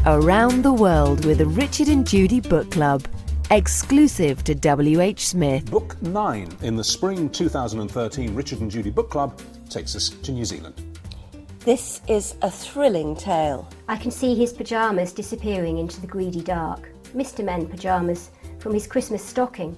Around the World with Richard and Judy Book Club. Exclusive to WHSmith. Book 9 in the spring 2013 Richard and Judy Book Club takes us to New Zealand. This is a thrilling tale. I can see his pyjamas disappearing into the greedy dark. Mr. Men pyjamas from his Christmas stocking.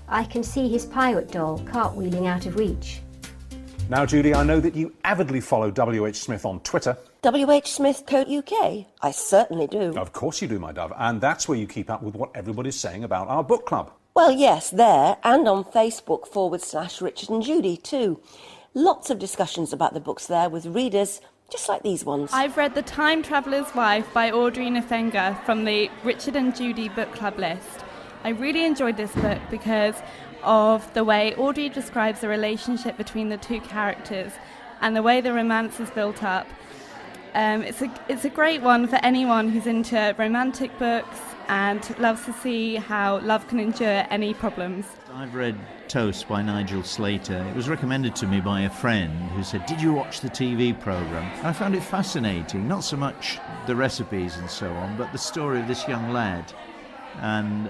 I can see his pirate doll cartwheeling out of reach. Now, Judy, I know that you avidly follow WHSmith on Twitter. WHSmith.co.uk? I certainly do. Of course you do, my dove, and that's where you keep up with what everybody's saying about our book club. Well, yes, there, and on Facebook /Richard and Judy too. Lots of discussions about the books there with readers just like these ones. I've read The Time Traveller's Wife by Audrey Nafenga from the Richard and Judy Book Club list. I really enjoyed this book because of the way Audrey describes the relationship between the two characters and the way the romance is built up. It's a great one for anyone who's into romantic books and loves to see how love can endure any problems. I've read Toast by Nigel Slater. It was recommended to me by a friend who said, "Did you watch the TV programme?" I found it fascinating, not so much the recipes and so on, but the story of this young lad and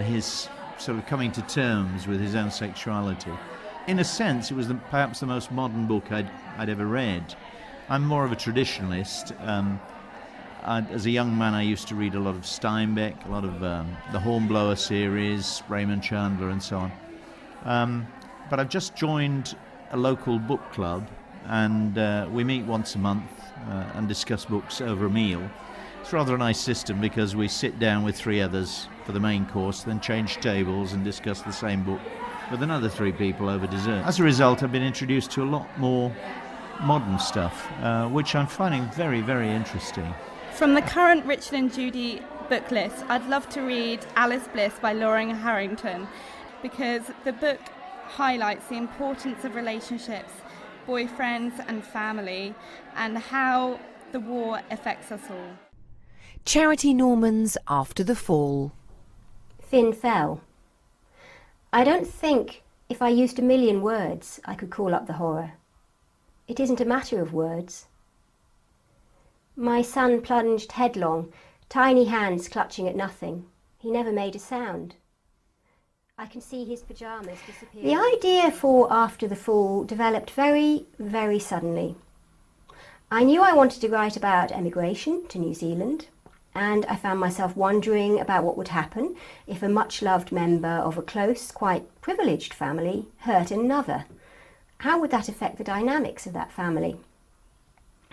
his sort of coming to terms with his own sexuality. In a sense, it was perhaps the most modern book I'd ever read. I'm more of a traditionalist. As a young man, I used to read a lot of Steinbeck, a lot of the Hornblower series, Raymond Chandler and so on. But I've just joined a local book club, and we meet once a month and discuss books over a meal. It's rather a nice system because we sit down with three others for the main course, then change tables and discuss the same book with another three people over dessert. As a result, I've been introduced to a lot more modern stuff, which I'm finding very, very interesting. From the current Richard and Judy book list, I'd love to read Alice Bliss by Loring Harrington because the book highlights the importance of relationships, boyfriends and family, and how the war affects us all. Charity Norman's After the Fall. Finn fell. I don't think if I used a million words I could call up the horror. It isn't a matter of words. My son plunged headlong, tiny hands clutching at nothing. He never made a sound. I can see his pyjamas disappearing. The idea for After the Fall developed very, very suddenly. I knew I wanted to write about emigration to New Zealand, and I found myself wondering about what would happen if a much-loved member of a close, quite privileged family hurt another. How would that affect the dynamics of that family?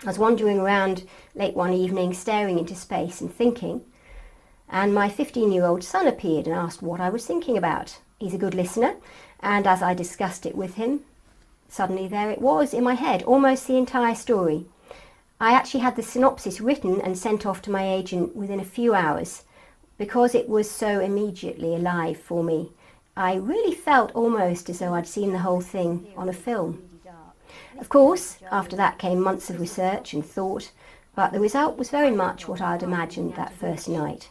I was wandering around late one evening, staring into space and thinking, and my 15-year-old son appeared and asked what I was thinking about. He's a good listener, and as I discussed it with him, suddenly there it was in my head, almost the entire story. I actually had the synopsis written and sent off to my agent within a few hours because it was so immediately alive for me. I really felt almost as though I'd seen the whole thing on a film. Of course, after that came months of research and thought, but the result was very much what I'd imagined that first night.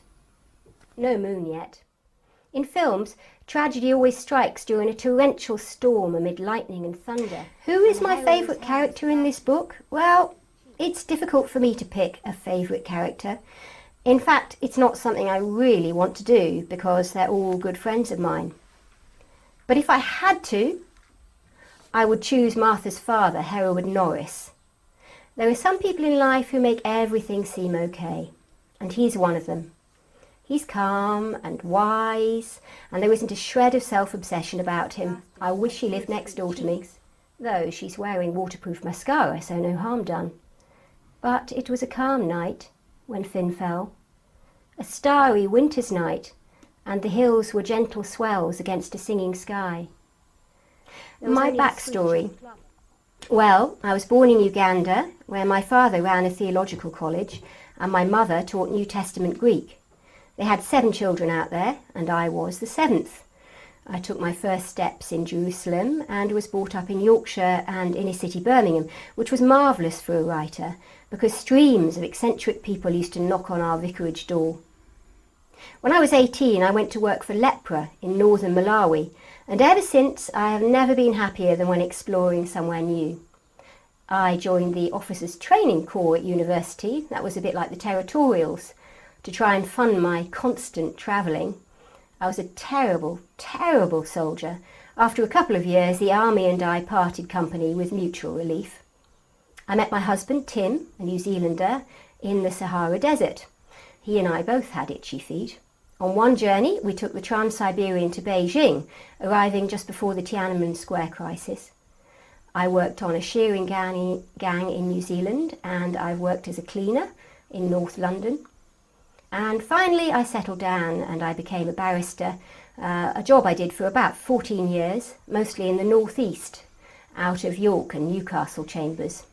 No moon yet. In films, tragedy always strikes during a torrential storm amid lightning and thunder. Who is my favourite character in this book? Well, it's difficult for me to pick a favourite character. In fact, it's not something I really want to do because they're all good friends of mine. But if I had to, I would choose Martha's father, Hereward Norris. There are some people in life who make everything seem okay, and he's one of them. He's calm and wise, and there isn't a shred of self-obsession about him. I wish he lived next door to me, though she's wearing waterproof mascara, so no harm done. But it was a calm night when Finn fell, a starry winter's night, and the hills were gentle swells against a singing sky. My backstory. Well, I was born in Uganda, where my father ran a theological college, and my mother taught New Testament Greek. They had 7 children out there, and I was the 7th. I took my first steps in Jerusalem and was brought up in Yorkshire and inner city Birmingham, which was marvellous for a writer, because streams of eccentric people used to knock on our vicarage door. When I was 18, I went to work for Lepra in northern Malawi, and ever since I have never been happier than when exploring somewhere new. I joined the Officers Training Corps at university. That was a bit like the Territorials, to try and fund my constant travelling. I was a terrible, terrible soldier. After a couple of years, the army and I parted company with mutual relief. I met my husband, Tim, a New Zealander, in the Sahara Desert. He and I both had itchy feet. On one journey, we took the Trans-Siberian to Beijing, arriving just before the Tiananmen Square crisis. I worked on a shearing gang in New Zealand, and I've worked as a cleaner in North London. And finally, I settled down and I became a barrister, a job I did for about 14 years, mostly in the northeast, out of York and Newcastle chambers.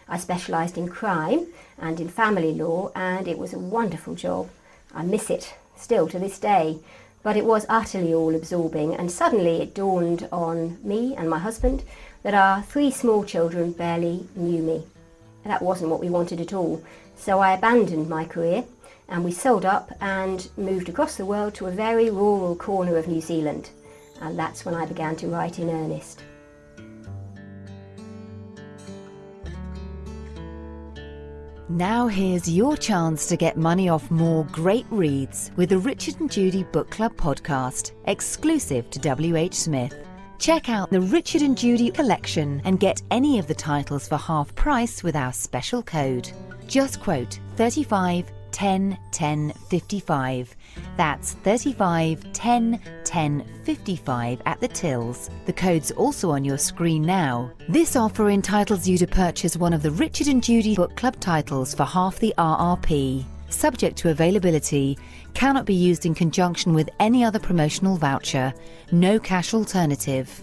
I specialised in crime and in family law, and it was a wonderful job. I miss it, still to this day, but it was utterly all-absorbing, and suddenly it dawned on me and my husband that our 3 small children barely knew me. That wasn't what we wanted at all, so I abandoned my career, and we sold up and moved across the world to a very rural corner of New Zealand, and that's when I began to write in earnest. Now here's your chance to get money off more great reads with the Richard and Judy Book Club podcast, exclusive to WHSmith. Check out the Richard and Judy collection and get any of the titles for half price with our special code. Just quote 35 10 10 55. That's 35 10 10 55 at the tills. The code's also on your screen now. This offer entitles you to purchase one of the Richard and Judy Book Club titles for half the RRP. Subject to availability, cannot be used in conjunction with any other promotional voucher. No cash alternative.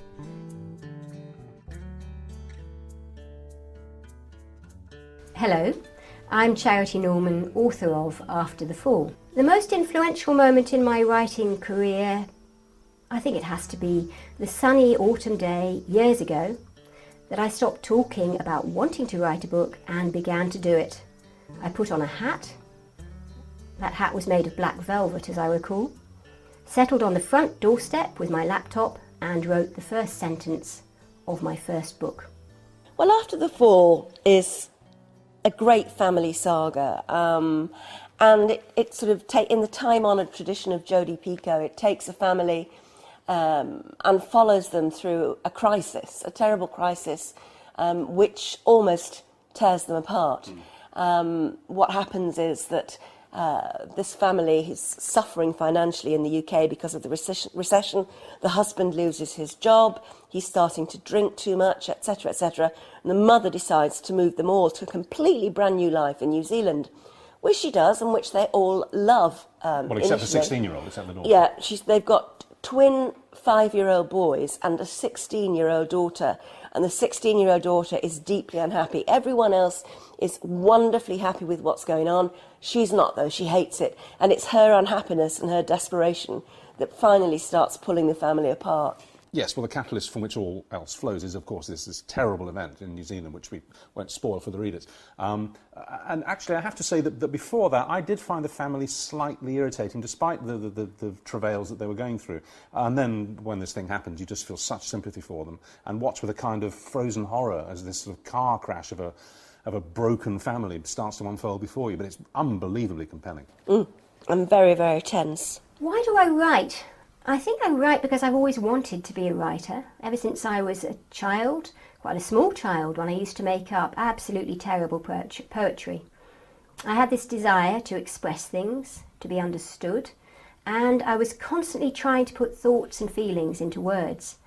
Hello, I'm Charity Norman, author of After the Fall. The most influential moment in my writing career, I think it has to be the sunny autumn day years ago that I stopped talking about wanting to write a book and began to do it. I put on a hat. That hat was made of black velvet, as I recall. Settled on the front doorstep with my laptop and wrote the first sentence of my first book. Well, After the Fall is a great family saga, and it sort of in the time-honoured tradition of Jodi Picoult, it takes a family and follows them through a crisis, a terrible crisis, which almost tears them apart. What happens is that this family is suffering financially in the UK because of the recession. The husband loses his job, he's starting to drink too much, etc., etc. And the mother decides to move them all to a completely brand new life in New Zealand, which she does and which they all love. Well, except the 16-year-old, except the daughter. Yeah, they've got twin 5-year-old boys and a 16-year-old daughter. And the 16-year-old daughter is deeply unhappy. Everyone else is wonderfully happy with what's going on. She's not, though. She hates it. And it's her unhappiness and her desperation that finally starts pulling the family apart. Yes, well, the catalyst from which all else flows is, of course, this terrible event in New Zealand, which we won't spoil for the readers. And actually, I have to say that before that, I did find the family slightly irritating, despite the travails that they were going through. And then, when this thing happens, you just feel such sympathy for them, and watch with a kind of frozen horror as this sort of car crash of a broken family starts to unfold before you. But it's unbelievably compelling. I'm very, very tense. Why do I write? I think I write because I've always wanted to be a writer, ever since I was a child, quite a small child, when I used to make up absolutely terrible poetry. I had this desire to express things, to be understood, and I was constantly trying to put thoughts and feelings into words.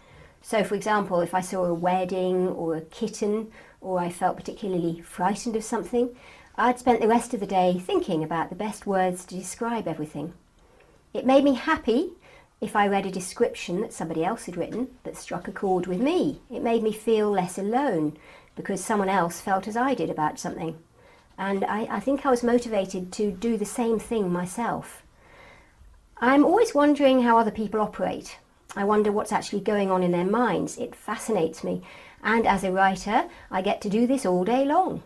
So, for example, if I saw a wedding or a kitten, or I felt particularly frightened of something, I'd spent the rest of the day thinking about the best words to describe everything. It made me happy if I read a description that somebody else had written that struck a chord with me. It made me feel less alone because someone else felt as I did about something. And I think I was motivated to do the same thing myself. I'm always wondering how other people operate. I wonder what's actually going on in their minds. It fascinates me. And as a writer, I get to do this all day long.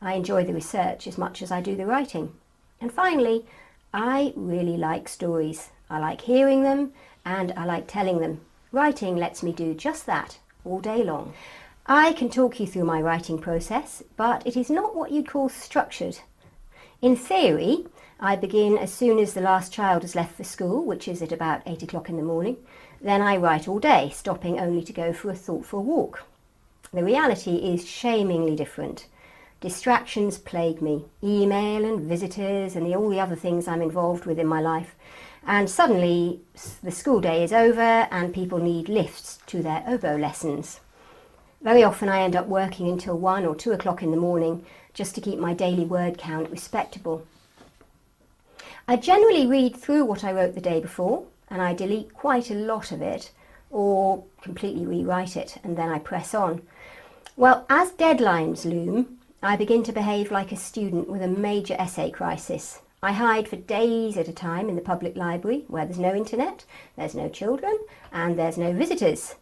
I enjoy the research as much as I do the writing. And finally, I really like stories. I like hearing them and I like telling them. Writing lets me do just that all day long. I can talk you through my writing process, but it is not what you'd call structured. In theory, I begin as soon as the last child has left for school, which is at about 8 o'clock in the morning. Then I write all day, stopping only to go for a thoughtful walk. The reality is shamingly different. Distractions plague me, email and visitors and all the other things I'm involved with in my life. And suddenly the school day is over and people need lifts to their oboe lessons. Very often I end up working until 1 or 2 o'clock in the morning just to keep my daily word count respectable. I generally read through what I wrote the day before, and I delete quite a lot of it or completely rewrite it, and then I press on. Well, as deadlines loom, I begin to behave like a student with a major essay crisis. I hide for days at a time in the public library where there's no internet, there's no children, and there's no visitors.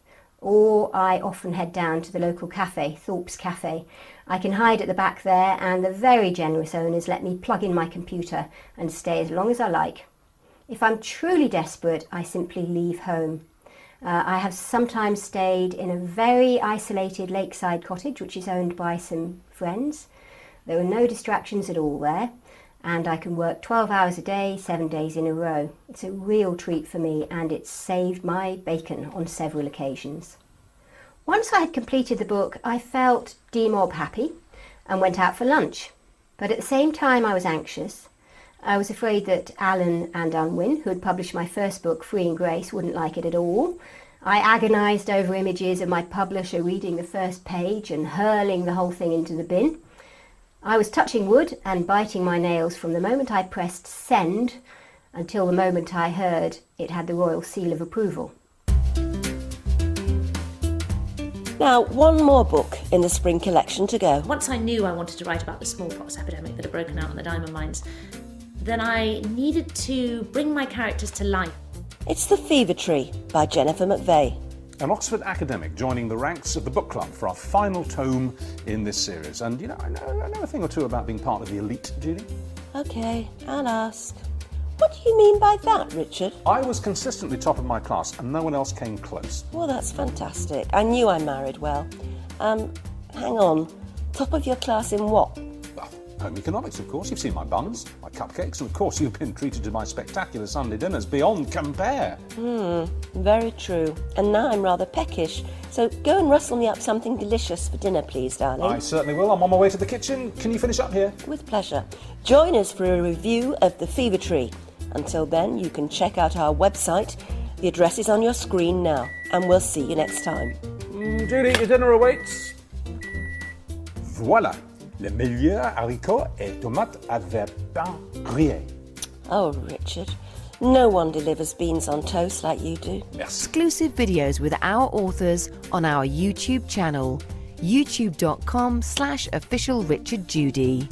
Or I often head down to the local cafe, Thorpe's Cafe. I can hide at the back there, and the very generous owners let me plug in my computer and stay as long as I like. If I'm truly desperate, I simply leave home. I have sometimes stayed in a very isolated lakeside cottage, which is owned by some friends. There are no distractions at all there, and I can work 12 hours a day, 7 days in a row. It's a real treat for me, and it's saved my bacon on several occasions. Once I had completed the book, I felt demob happy and went out for lunch. But at the same time I was anxious. I was afraid that Alan and Unwin, who had published my first book, Free and Grace, wouldn't like it at all. I agonised over images of my publisher reading the first page and hurling the whole thing into the bin. I was touching wood and biting my nails from the moment I pressed send until the moment I heard it had the royal seal of approval. Now, one more book in the spring collection to go. Once I knew I wanted to write about the smallpox epidemic that had broken out in the diamond mines, then I needed to bring my characters to life. It's The Fever Tree by Jennifer McVeigh. An Oxford academic joining the ranks of the book club for our final tome in this series. And, you know, I know a thing or two about being part of the elite, Judy. OK, I'll ask. What do you mean by that, Richard? I was consistently top of my class and no one else came close. Well, that's fantastic. I knew I married well. Hang on. Top of your class in what? Well, home economics, of course. You've seen my buns, my cupcakes, and of course you've been treated to my spectacular Sunday dinners beyond compare. Very true. And now I'm rather peckish. So go and rustle me up something delicious for dinner, please, darling. I certainly will. I'm on my way to the kitchen. Can you finish up here? With pleasure. Join us for a review of The Fever Tree. Until then, you can check out our website. The address is on your screen now. And we'll see you next time. Judy, your dinner awaits. Voilà. Le meilleur haricot et tomates avec pain grillé. Oh, Richard. No one delivers beans on toast like you do. Exclusive videos with our authors on our YouTube channel, youtube.com/officialrichardjudy.